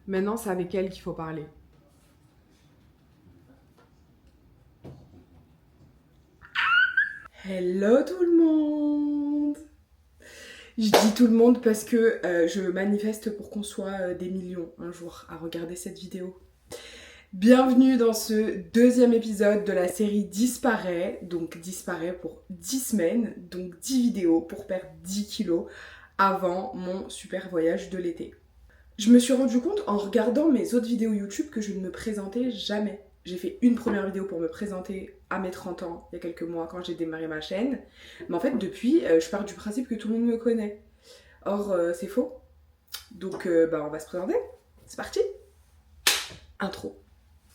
Maintenant, c'est avec elle qu'il faut parler. Hello tout le monde! Je dis tout le monde parce que je manifeste pour qu'on soit des millions un jour à regarder cette vidéo. Bienvenue dans ce deuxième épisode de la série Disparaît. Donc Disparaît pour 10 semaines, donc 10 vidéos pour perdre 10 kilos avant mon super voyage de l'été. Je me suis rendu compte en regardant mes autres vidéos YouTube que je ne me présentais jamais. J'ai fait une première vidéo pour me présenter à mes 30 ans, il y a quelques mois, quand j'ai démarré ma chaîne. Mais en fait, depuis, je pars du principe que tout le monde me connaît. Or, c'est faux. Donc, on va se présenter. C'est parti. Intro.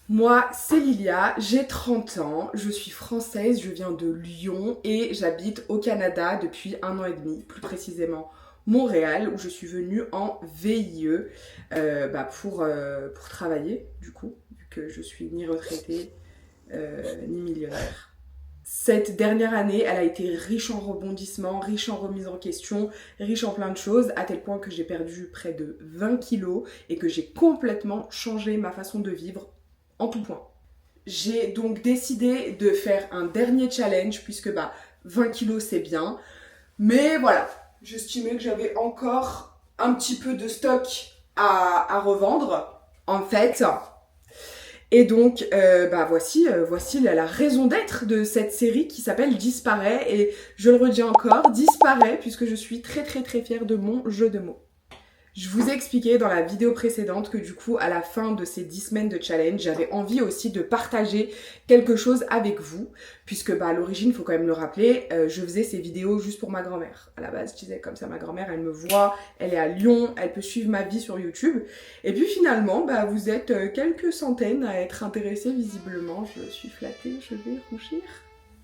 Moi, c'est Lilia, j'ai 30 ans, je suis française, je viens de Lyon et j'habite au Canada depuis 1 an et demi, plus précisément Montréal, où je suis venue en VIE pour travailler, du coup, vu que je suis ni retraitée ni millionnaire. Cette dernière année, elle a été riche en rebondissements, riche en remises en question, riche en plein de choses, à tel point que j'ai perdu près de 20 kilos et que j'ai complètement changé ma façon de vivre en tout point. J'ai donc décidé de faire un dernier challenge puisque 20 kilos c'est bien. Mais voilà, j'estimais que j'avais encore un petit peu de stock à revendre en fait. Et donc voici la raison d'être de cette série qui s'appelle Disparaît. Et je le redis encore, Disparaît puisque je suis très très très fière de mon jeu de mots. Je vous ai expliqué dans la vidéo précédente que du coup, à la fin de ces 10 semaines de challenge, j'avais envie aussi de partager quelque chose avec vous, puisque à l'origine, il faut quand même le rappeler, je faisais ces vidéos juste pour ma grand-mère. À la base, je disais comme ça, ma grand-mère, elle me voit, elle est à Lyon, elle peut suivre ma vie sur YouTube. Et puis finalement, vous êtes quelques centaines à être intéressés visiblement. Je suis flattée, je vais rougir.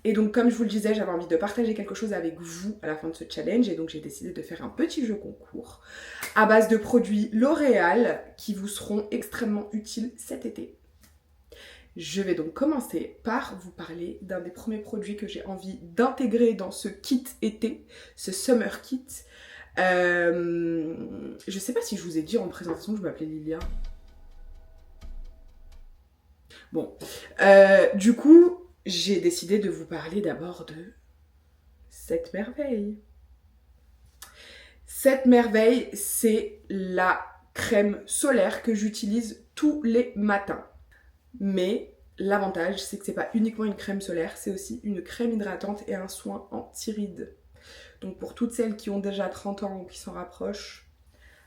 Et donc, comme je vous le disais, j'avais envie de partager quelque chose avec vous à la fin de ce challenge. Et donc, j'ai décidé de faire un petit jeu concours à base de produits L'Oréal qui vous seront extrêmement utiles cet été. Je vais donc commencer par vous parler d'un des premiers produits que j'ai envie d'intégrer dans ce kit été, ce summer kit. Je sais pas si je vous ai dit en présentation que je m'appelais Lilia. Bon, du coup, j'ai décidé de vous parler d'abord de cette merveille. Cette merveille, c'est la crème solaire que j'utilise tous les matins. Mais l'avantage, c'est que c'est pas uniquement une crème solaire, c'est aussi une crème hydratante et un soin anti-rides. Donc pour toutes celles qui ont déjà 30 ans ou qui s'en rapprochent,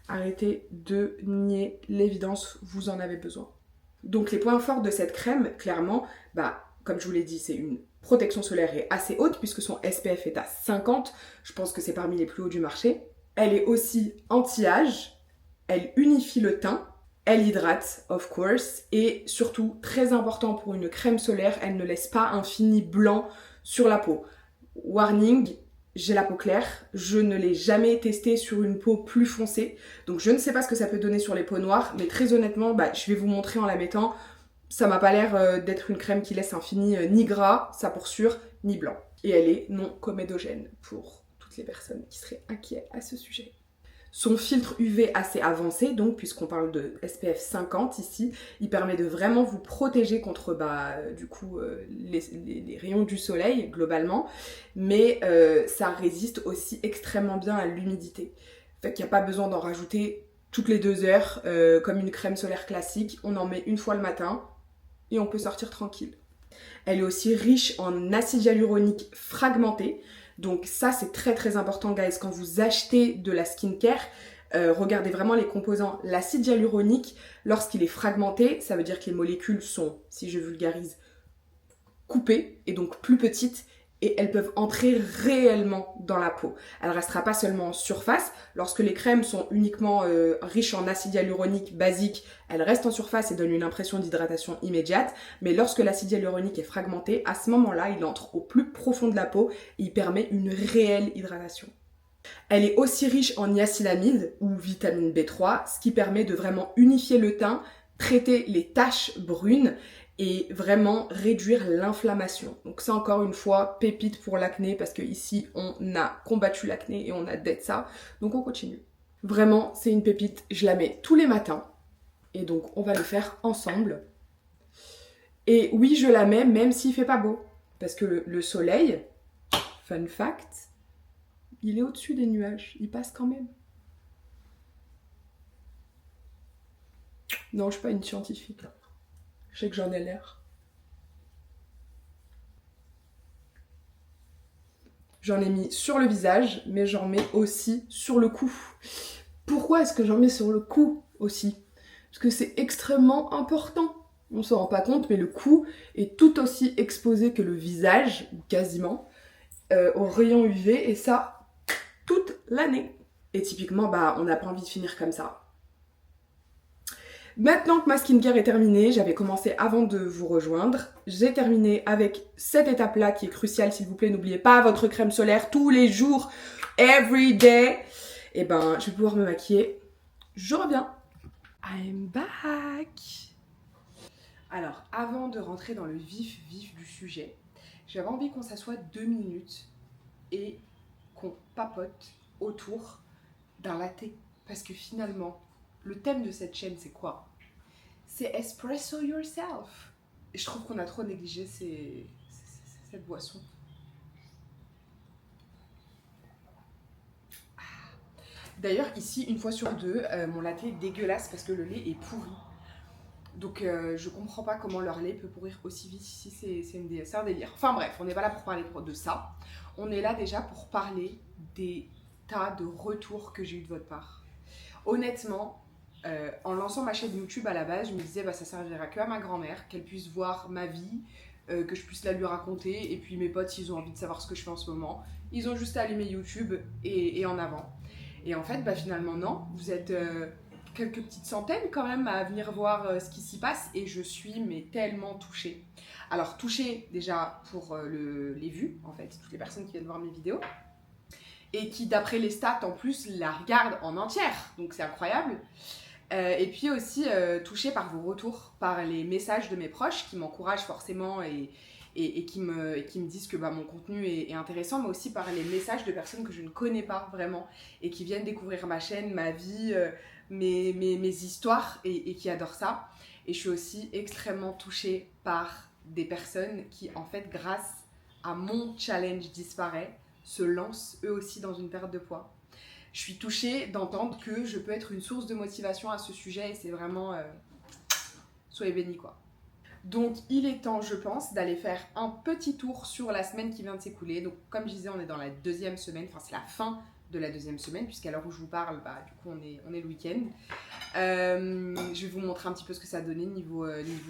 arrêtez de nier l'évidence, vous en avez besoin. Donc les points forts de cette crème, clairement, comme je vous l'ai dit, c'est une protection solaire est assez haute puisque son SPF est à 50. Je pense que c'est parmi les plus hauts du marché. Elle est aussi anti-âge, elle unifie le teint, elle hydrate, of course, et surtout, très important pour une crème solaire, elle ne laisse pas un fini blanc sur la peau. Warning, j'ai la peau claire, je ne l'ai jamais testée sur une peau plus foncée, donc je ne sais pas ce que ça peut donner sur les peaux noires, mais très honnêtement, je vais vous montrer en la mettant, ça m'a pas l'air d'être une crème qui laisse un fini ni gras, ça pour sûr, ni blanc. Et elle est non comédogène pour toutes les personnes qui seraient inquiètes à ce sujet. Son filtre UV assez avancé, donc puisqu'on parle de SPF 50 ici, il permet de vraiment vous protéger contre les rayons du soleil globalement, mais ça résiste aussi extrêmement bien à l'humidité. Fait qu'il n'y a pas besoin d'en rajouter toutes les 2 heures comme une crème solaire classique, on en met une fois le matin et on peut sortir tranquille. Elle est aussi riche en acide hyaluronique fragmenté. Donc ça, c'est très très important, guys. Quand vous achetez de la skincare, regardez vraiment les composants. L'acide hyaluronique, lorsqu'il est fragmenté, ça veut dire que les molécules sont, si je vulgarise, coupées et donc plus petites. Et elles peuvent entrer réellement dans la peau. Elle ne restera pas seulement en surface. Lorsque les crèmes sont uniquement riches en acide hyaluronique basique, elles restent en surface et donnent une impression d'hydratation immédiate. Mais lorsque l'acide hyaluronique est fragmenté, à ce moment-là, il entre au plus profond de la peau et il permet une réelle hydratation. Elle est aussi riche en niacinamide ou vitamine B3, ce qui permet de vraiment unifier le teint, traiter les taches brunes et vraiment réduire l'inflammation. Donc ça encore une fois, pépite pour l'acné parce que ici on a combattu l'acné et on a dead ça. Donc on continue. Vraiment, c'est une pépite, je la mets tous les matins. Et donc, on va le faire ensemble. Et oui, je la mets même s'il fait pas beau. Parce que le soleil, fun fact, il est au-dessus des nuages. Il passe quand même. Non, je suis pas une scientifique. Je sais que j'en ai l'air. J'en ai mis sur le visage, mais j'en mets aussi sur le cou. Pourquoi est-ce que j'en mets sur le cou aussi? Parce que c'est extrêmement important. On ne se rend pas compte, mais le cou est tout aussi exposé que le visage, ou quasiment, aux rayons UV, et ça, toute l'année. Et typiquement, on n'a pas envie de finir comme ça. Maintenant que ma skincare est terminée, j'avais commencé avant de vous rejoindre. J'ai terminé avec cette étape-là qui est cruciale, s'il vous plaît. N'oubliez pas votre crème solaire tous les jours, every day. Et je vais pouvoir me maquiller. Je reviens. I'm back. Alors, avant de rentrer dans le vif du sujet, j'avais envie qu'on s'assoie 2 minutes et qu'on papote autour d'un latte. Parce que finalement, le thème de cette chaîne, c'est quoi? C'est Espresso Yourself. Et je trouve qu'on a trop négligé cette boisson. D'ailleurs, ici, une fois sur deux, mon latte est dégueulasse parce que le lait est pourri. Donc, je comprends pas comment leur lait peut pourrir aussi vite ici. C'est un délire. Enfin bref, on n'est pas là pour parler de ça. On est là déjà pour parler des tas de retours que j'ai eu de votre part. Honnêtement, en lançant ma chaîne YouTube à la base, je me disais ça servira que à ma grand-mère, qu'elle puisse voir ma vie, que je puisse la lui raconter. Et puis mes potes, s'ils ont envie de savoir ce que je fais en ce moment, ils ont juste à allumer YouTube et en avant. Et en fait, finalement, non. Vous êtes quelques petites centaines quand même à venir voir ce qui s'y passe. Et je suis tellement touchée. Alors, touchée déjà pour les vues, en fait, toutes les personnes qui viennent voir mes vidéos. Et qui, d'après les stats, en plus, la regardent en entière. Donc, c'est incroyable. Et puis aussi touchée par vos retours, par les messages de mes proches qui m'encouragent forcément et qui me disent que mon contenu est intéressant, mais aussi par les messages de personnes que je ne connais pas vraiment et qui viennent découvrir ma chaîne, ma vie, mes histoires et qui adorent ça. Et je suis aussi extrêmement touchée par des personnes qui, en fait, grâce à mon challenge disparaît, se lancent eux aussi dans une perte de poids. Je suis touchée d'entendre que je peux être une source de motivation à ce sujet et c'est vraiment... soyez bénis quoi. Donc il est temps, je pense, d'aller faire un petit tour sur la semaine qui vient de s'écouler. Donc comme je disais, on est dans la 2e semaine, enfin c'est la fin de la 2e semaine, puisqu'à l'heure où je vous parle, du coup on est le week-end. Je vais vous montrer un petit peu ce que ça a donné niveau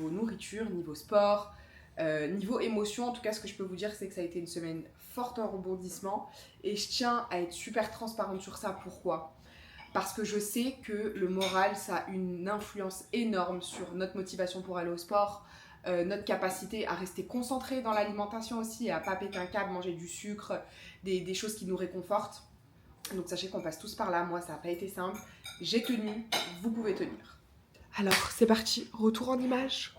nourriture, niveau sport, niveau émotion. En tout cas, ce que je peux vous dire, c'est que ça a été une semaine forte en rebondissement et je tiens à être super transparente sur ça. Pourquoi ? Parce que je sais que le moral, ça a une influence énorme sur notre motivation pour aller au sport, notre capacité à rester concentré dans l'alimentation aussi et à pas péter un câble, manger du sucre, des choses qui nous réconfortent. Donc sachez qu'on passe tous par là. Moi, ça n'a pas été simple. J'ai tenu, vous pouvez tenir. Alors, c'est parti, retour en image.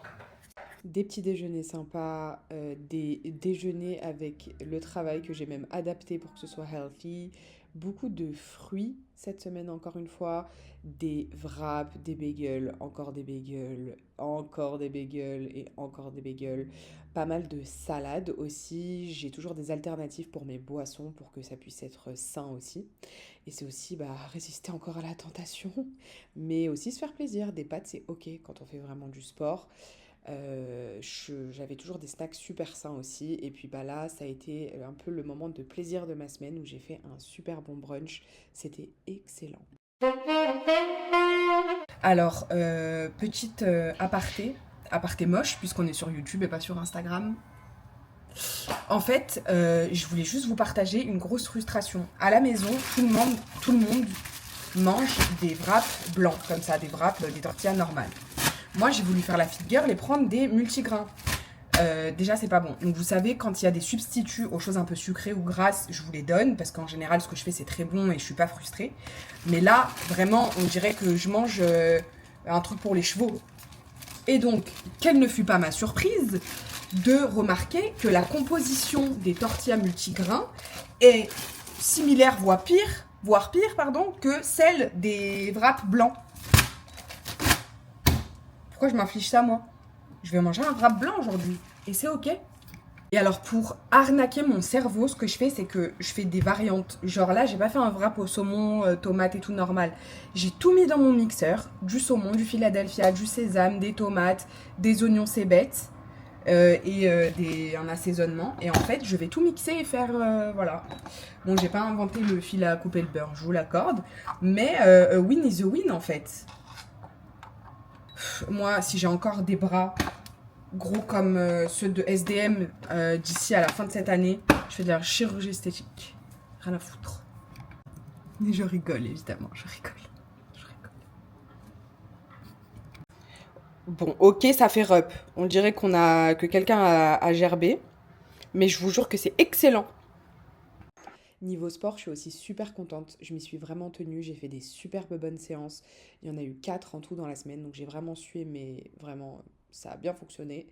Des petits déjeuners sympas, des déjeuners avec le travail que j'ai même adapté pour que ce soit healthy, beaucoup de fruits cette semaine encore une fois, des wraps, des bagels, encore des bagels, encore des bagels et encore des bagels, pas mal de salades aussi, j'ai toujours des alternatives pour mes boissons pour que ça puisse être sain aussi. Et c'est aussi résister encore à la tentation, mais aussi se faire plaisir, des pâtes c'est ok quand on fait vraiment du sport. J'avais toujours des snacks super sains aussi et puis là ça a été un peu le moment de plaisir de ma semaine où j'ai fait un super bon brunch, c'était excellent. Alors petite aparté moche puisqu'on est sur YouTube et pas sur Instagram. En fait je voulais juste vous partager une grosse frustration. À la maison tout le monde mange des wraps blancs comme ça, des wraps, des tortillas normales. Moi, j'ai voulu faire la fit girl et prendre des multigrains. Déjà, c'est pas bon. Donc, vous savez, quand il y a des substituts aux choses un peu sucrées ou grasses, je vous les donne parce qu'en général, ce que je fais, c'est très bon et je suis pas frustrée. Mais là, vraiment, on dirait que je mange un truc pour les chevaux. Et donc, quelle ne fut pas ma surprise de remarquer que la composition des tortillas multigrains est similaire, voire pire, que celle des wraps blancs. Pourquoi je m'inflige ça, moi? Je vais manger un wrap blanc aujourd'hui. Et c'est ok. Et alors, pour arnaquer mon cerveau, ce que je fais, c'est que je fais des variantes. Genre là, j'ai pas fait un wrap au saumon, tomate et tout normal. J'ai tout mis dans mon mixeur. Du saumon, du Philadelphia, du sésame, des tomates, des oignons cébettes. Un assaisonnement. Et en fait, je vais tout mixer et faire... voilà. Bon, j'ai pas inventé le fil à couper le beurre, je vous l'accorde. Mais win is a win, en fait. Moi, si j'ai encore des bras gros comme ceux de SDM d'ici à la fin de cette année, je fais de la chirurgie esthétique. Rien à foutre. Mais je rigole, évidemment, je rigole. Bon, ok, ça fait rep. On dirait que quelqu'un a gerbé. Mais je vous jure que c'est excellent. Niveau sport, je suis aussi super contente. Je m'y suis vraiment tenue. J'ai fait des superbes bonnes séances. Il y en a eu 4 en tout dans la semaine. Donc j'ai vraiment sué, mais vraiment, ça a bien fonctionné.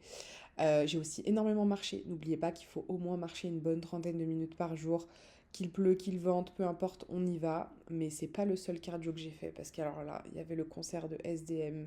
J'ai aussi énormément marché. N'oubliez pas qu'il faut au moins marcher une bonne trentaine de minutes par jour. Qu'il pleut, qu'il vente, peu importe, on y va. Mais c'est pas le seul cardio que j'ai fait. Parce qu'alors là, il y avait le concert de SDM.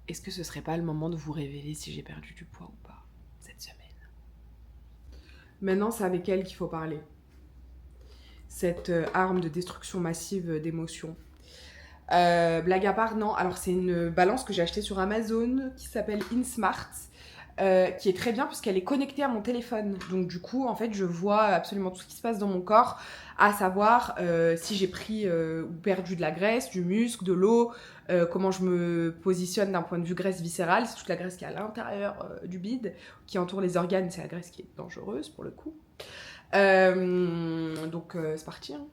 Est-ce que ce serait pas le moment de vous révéler si j'ai perdu du poids ou pas cette semaine? Maintenant, c'est avec elle qu'il faut parler. Cette arme de destruction massive d'émotions. Blague à part, non. Alors, c'est une balance que j'ai achetée sur Amazon qui s'appelle InSmart, qui est très bien puisqu'elle est connectée à mon téléphone. Donc, du coup, en fait, je vois absolument tout ce qui se passe dans mon corps, à savoir si j'ai pris ou perdu de la graisse, du muscle, de l'eau, comment je me positionne d'un point de vue graisse viscérale. C'est toute la graisse qui est à l'intérieur du bide, qui entoure les organes. C'est la graisse qui est dangereuse pour le coup. Donc, c'est parti, hein.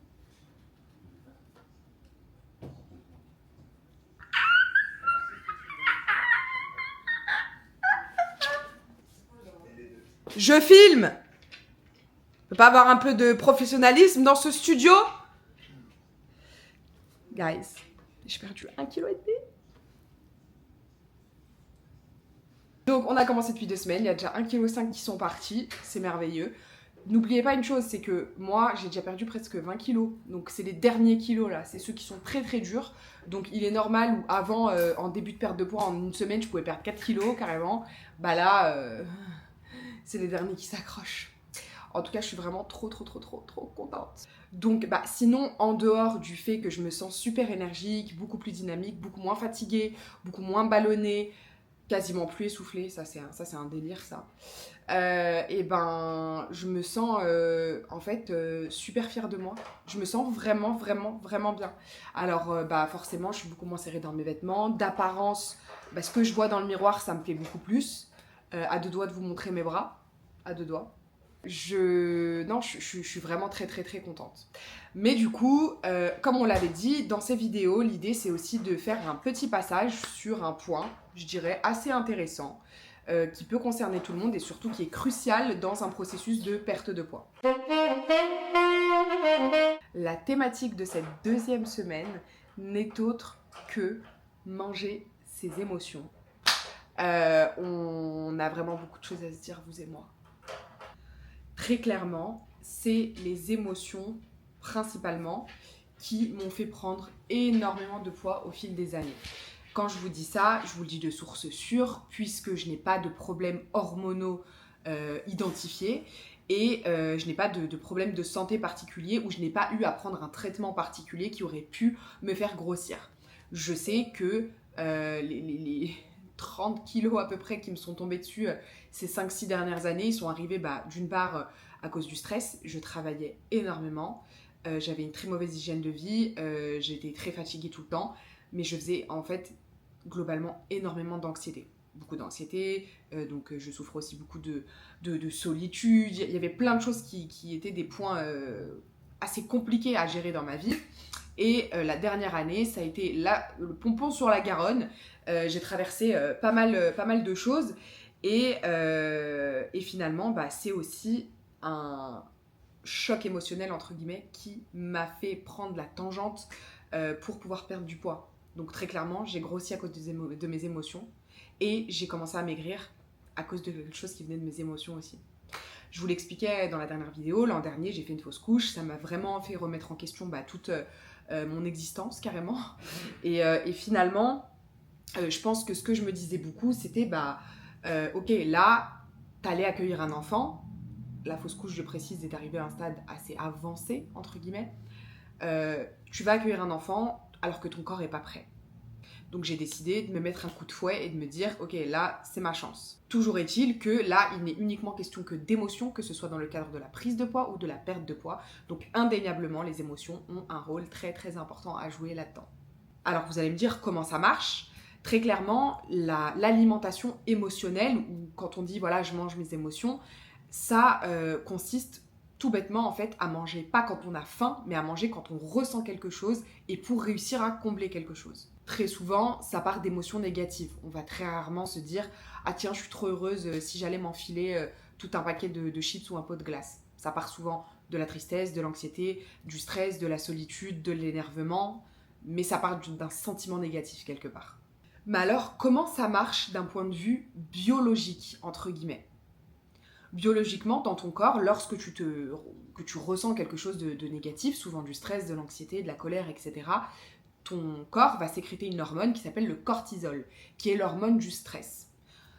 Je filme! On peut pas avoir un peu de professionnalisme dans ce studio? Guys, j'ai perdu 1,5 kg. Donc on a commencé depuis 2 semaines, il y a déjà 1,5 kg qui sont partis, c'est merveilleux. N'oubliez pas une chose, c'est que moi j'ai déjà perdu presque 20 kilos. Donc c'est les derniers kilos là, c'est ceux qui sont très très durs. Donc il est normal où avant, en début de perte de poids, en une semaine, je pouvais perdre 4 kilos carrément. Bah là, c'est les derniers qui s'accrochent. En tout cas, je suis vraiment trop contente. Donc, sinon, en dehors du fait que je me sens super énergique, beaucoup plus dynamique, beaucoup moins fatiguée, beaucoup moins ballonnée, quasiment plus essoufflée, ça c'est un délire ça. Je me sens en fait super fière de moi. Je me sens vraiment bien. Alors forcément, je suis beaucoup moins serrée dans mes vêtements. D'apparence, ce que je vois dans le miroir, ça me plaît beaucoup plus. À 2 doigts de vous montrer mes bras. À 2 doigts. Je suis vraiment très contente. Mais du coup, comme on l'avait dit, dans ces vidéos, l'idée c'est aussi de faire un petit passage sur un point, je dirais, assez intéressant, qui peut concerner tout le monde et surtout qui est crucial dans un processus de perte de poids. La thématique de cette 2e semaine n'est autre que manger ses émotions. On a vraiment beaucoup de choses à se dire, vous et moi. Très clairement, c'est les émotions, principalement, qui m'ont fait prendre énormément de poids au fil des années. Quand je vous dis ça, je vous le dis de source sûre, puisque je n'ai pas de problèmes hormonaux identifiés et je n'ai pas de problème de santé particulier ou je n'ai pas eu à prendre un traitement particulier qui aurait pu me faire grossir. Je sais que les 30 kilos à peu près qui me sont tombés dessus ces 5-6 dernières années, ils sont arrivés d'une part à cause du stress, je travaillais énormément, j'avais une très mauvaise hygiène de vie, j'étais très fatiguée tout le temps, mais je faisais en fait globalement énormément d'anxiété. Beaucoup d'anxiété, donc je souffre aussi beaucoup de solitude, il y avait plein de choses qui étaient des points assez compliqués à gérer dans ma vie. Et la dernière année, ça a été le pompon sur la Garonne. J'ai traversé pas mal de choses Et finalement, c'est aussi un choc émotionnel, entre guillemets, qui m'a fait prendre la tangente pour pouvoir perdre du poids. Donc très clairement, j'ai grossi à cause de mes émotions et j'ai commencé à maigrir à cause de quelque chose qui venait de mes émotions aussi. Je vous l'expliquais dans la dernière vidéo, l'an dernier j'ai fait une fausse couche, ça m'a vraiment fait remettre en question toute mon existence carrément. Et finalement, je pense que ce que je me disais beaucoup, c'était ok, là, t'allais accueillir un enfant. La fausse couche, je précise, est arrivée à un stade assez avancé, entre guillemets. Tu vas accueillir un enfant alors que ton corps n'est pas prêt. Donc j'ai décidé de me mettre un coup de fouet et de me dire, ok, là, c'est ma chance. Toujours est-il que là, il n'est uniquement question que d'émotions, que ce soit dans le cadre de la prise de poids ou de la perte de poids. Donc indéniablement, les émotions ont un rôle très très important à jouer là-dedans. Alors vous allez me dire comment ça marche. Très clairement, l'alimentation émotionnelle, ou quand on dit, voilà, je mange mes émotions, ça consiste tout bêtement en fait à manger pas quand on a faim, mais à manger quand on ressent quelque chose et pour réussir à combler quelque chose. Très souvent, ça part d'émotions négatives. On va très rarement se dire « Ah tiens, je suis trop heureuse si j'allais m'enfiler tout un paquet de chips ou un pot de glace ». Ça part souvent de la tristesse, de l'anxiété, du stress, de la solitude, de l'énervement, mais ça part d'un sentiment négatif quelque part. Mais alors, comment ça marche d'un point de vue biologique, entre guillemets ? Biologiquement, dans ton corps, lorsque tu ressens quelque chose de négatif, souvent du stress, de l'anxiété, de la colère, etc., ton corps va sécréter une hormone qui s'appelle le cortisol, qui est l'hormone du stress.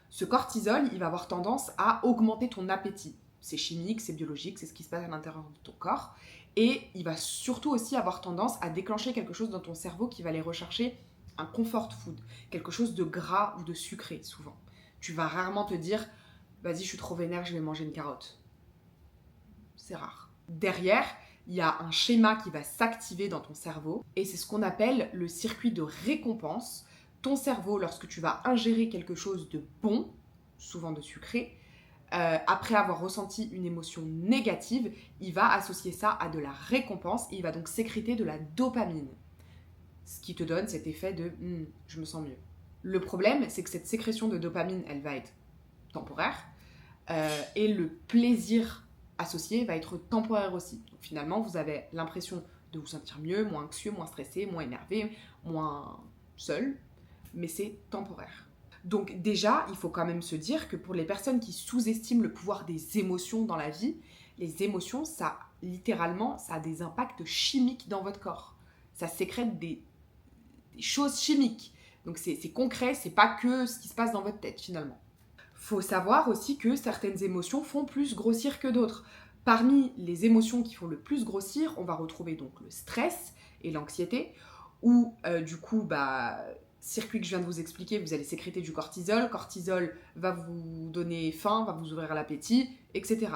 Ce cortisol, il va avoir tendance à augmenter ton appétit. C'est chimique, c'est biologique, c'est ce qui se passe à l'intérieur de ton corps. Et il va surtout aussi avoir tendance à déclencher quelque chose dans ton cerveau qui va aller rechercher un comfort food, quelque chose de gras ou de sucré, souvent. Tu vas rarement te dire « Vas-y, je suis trop vénère, je vais manger une carotte ». C'est rare. Derrière, il y a un schéma qui va s'activer dans ton cerveau et c'est ce qu'on appelle le circuit de récompense. Ton cerveau, lorsque tu vas ingérer quelque chose de bon, souvent de sucré, après avoir ressenti une émotion négative, il va associer ça à de la récompense et il va donc sécréter de la dopamine. Ce qui te donne cet effet de « je me sens mieux ». Le problème, c'est que cette sécrétion de dopamine, elle va être temporaire et le plaisir associé va être temporaire aussi. Donc finalement, vous avez l'impression de vous sentir mieux, moins anxieux, moins stressé, moins énervé, moins seul, mais c'est temporaire. Donc déjà, il faut quand même se dire que pour les personnes qui sous-estiment le pouvoir des émotions dans la vie, les émotions, ça a des impacts chimiques dans votre corps. Ça sécrète des choses chimiques. Donc c'est concret, c'est pas que ce qui se passe dans votre tête finalement. Faut savoir aussi que certaines émotions font plus grossir que d'autres. Parmi les émotions qui font le plus grossir, on va retrouver donc le stress et l'anxiété, où circuit que je viens de vous expliquer, vous allez sécréter du cortisol. Cortisol va vous donner faim, va vous ouvrir l'appétit, etc.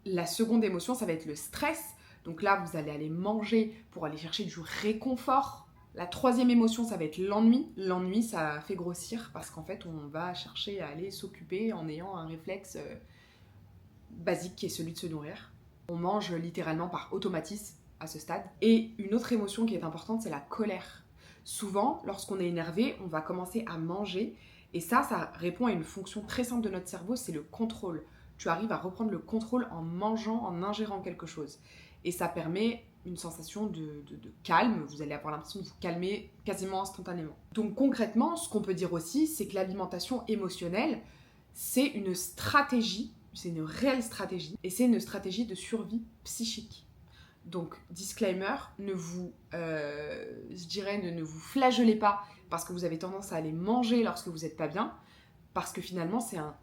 La seconde émotion, ça va être le stress. Donc là, vous allez aller manger pour aller chercher du réconfort. La troisième émotion, ça va être l'ennui. L'ennui, ça fait grossir parce qu'en fait, on va chercher à aller s'occuper en ayant un réflexe basique qui est celui de se nourrir. On mange littéralement par automatisme à ce stade. Et une autre émotion qui est importante, c'est la colère. Souvent, lorsqu'on est énervé, on va commencer à manger et ça répond à une fonction très simple de notre cerveau, c'est le contrôle. Tu arrives à reprendre le contrôle en mangeant, en ingérant quelque chose. Et ça permet une sensation de calme, vous allez avoir l'impression de vous calmer quasiment instantanément. Donc concrètement, ce qu'on peut dire aussi, c'est que l'alimentation émotionnelle, c'est une stratégie, c'est une réelle stratégie, et c'est une stratégie de survie psychique. Donc, disclaimer, ne vous flagellez pas parce que vous avez tendance à aller manger lorsque vous n'êtes pas bien, parce que finalement, c'est un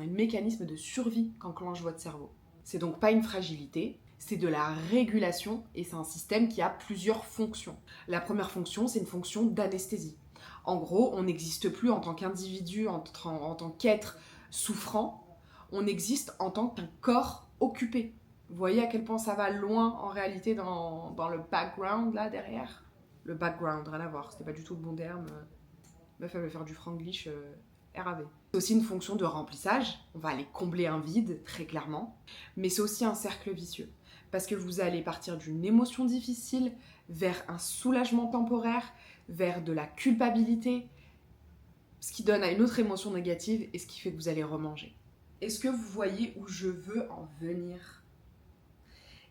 mécanisme de survie qu'enclenche votre cerveau. C'est donc pas une fragilité, c'est de la régulation et c'est un système qui a plusieurs fonctions. La première fonction, c'est une fonction d'anesthésie. En gros, on n'existe plus en tant qu'individu, en tant qu'être souffrant, on existe en tant qu'un corps occupé. Vous voyez à quel point ça va loin en réalité dans le background là derrière. Le background, rien à voir, c'était pas du tout le bon terme. Meuf, elle veut faire du franglish RAV. C'est aussi une fonction de remplissage, on va aller combler un vide, très clairement. Mais c'est aussi un cercle vicieux. Parce que vous allez partir d'une émotion difficile vers un soulagement temporaire, vers de la culpabilité. ce qui donne à une autre émotion négative et ce qui fait que vous allez remanger. Est-ce que vous voyez où je veux en venir?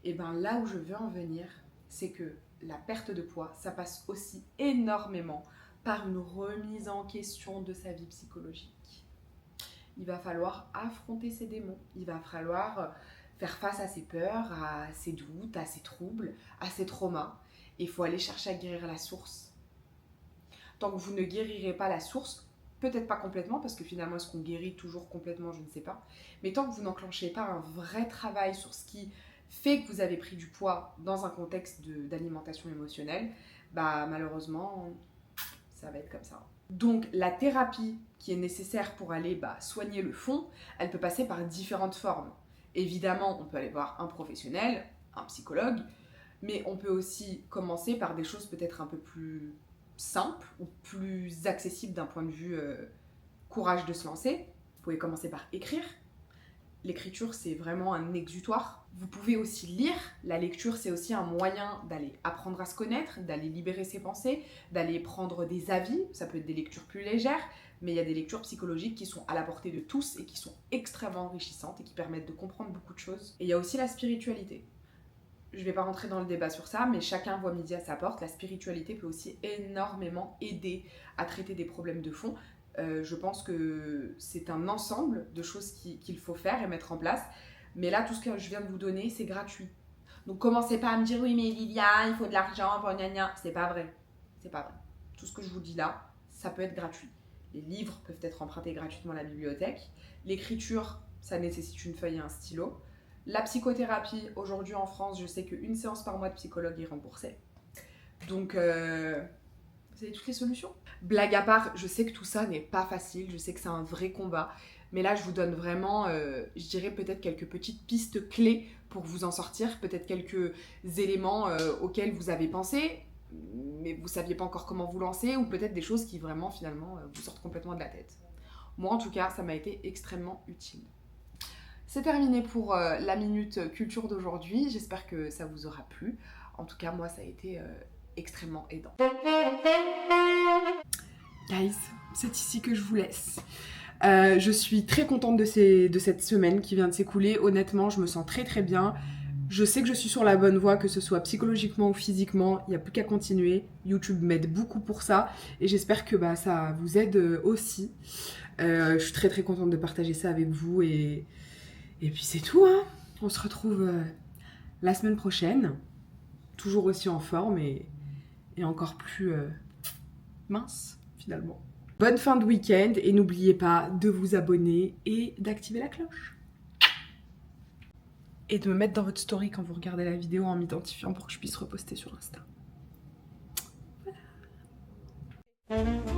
Et bien là où je veux en venir, c'est que la perte de poids, ça passe aussi énormément par une remise en question de sa vie psychologique. Il va falloir affronter ses démons, il va falloir faire face à ses peurs, à ses doutes, à ses troubles, à ses traumas. Et il faut aller chercher à guérir la source. Tant que vous ne guérirez pas la source, peut-être pas complètement, parce que finalement, est-ce qu'on guérit toujours complètement, je ne sais pas. Mais tant que vous n'enclenchez pas un vrai travail sur ce qui fait que vous avez pris du poids dans un contexte d'alimentation émotionnelle, bah malheureusement, ça va être comme ça. Donc la thérapie qui est nécessaire pour aller soigner le fond, elle peut passer par différentes formes. Évidemment, on peut aller voir un professionnel, un psychologue, mais on peut aussi commencer par des choses peut-être un peu plus simples ou plus accessibles d'un point de vue courage de se lancer. Vous pouvez commencer par écrire. L'écriture, c'est vraiment un exutoire. Vous pouvez aussi lire. La lecture, c'est aussi un moyen d'aller apprendre à se connaître, d'aller libérer ses pensées, d'aller prendre des avis. Ça peut être des lectures plus légères, mais il y a des lectures psychologiques qui sont à la portée de tous et qui sont extrêmement enrichissantes et qui permettent de comprendre beaucoup de choses. Et il y a aussi la spiritualité. Je ne vais pas rentrer dans le débat sur ça, mais chacun voit midi à sa porte. La spiritualité peut aussi énormément aider à traiter des problèmes de fond. Je pense que c'est un ensemble de choses qu'il faut faire et mettre en place. Mais là, tout ce que je viens de vous donner, c'est gratuit. Donc commencez pas à me dire « Oui, mais Lilia, il faut de l'argent pour gna gna ». C'est pas vrai. C'est pas vrai. Tout ce que je vous dis là, ça peut être gratuit. Les livres peuvent être empruntés gratuitement à la bibliothèque. L'écriture, ça nécessite une feuille et un stylo. La psychothérapie, aujourd'hui en France, je sais qu'une séance par mois de psychologue est remboursée. Donc, vous avez toutes les solutions. Blague à part, je sais que tout ça n'est pas facile, je sais que c'est un vrai combat. Mais là, je vous donne vraiment, je dirais peut-être quelques petites pistes clés pour vous en sortir. Peut-être quelques éléments auxquels vous avez pensé, mais vous ne saviez pas encore comment vous lancer. Ou peut-être des choses qui vraiment, finalement, vous sortent complètement de la tête. Moi, en tout cas, ça m'a été extrêmement utile. C'est terminé pour la minute culture d'aujourd'hui. J'espère que ça vous aura plu. En tout cas, moi, ça a été extrêmement aidant. Guys, c'est ici que je vous laisse. Je suis très contente de cette semaine qui vient de s'écouler. Honnêtement, je me sens très très bien. Je sais que je suis sur la bonne voie, que ce soit psychologiquement ou physiquement. Il n'y a plus qu'à continuer. YouTube m'aide beaucoup pour ça. Et j'espère que ça vous aide aussi. Je suis très très contente de partager ça avec vous. Et puis c'est tout, hein. On se retrouve la semaine prochaine. Toujours aussi en forme et encore plus mince finalement. Bonne fin de week-end et n'oubliez pas de vous abonner et d'activer la cloche. Et de me mettre dans votre story quand vous regardez la vidéo en m'identifiant pour que je puisse reposter sur Insta. Voilà.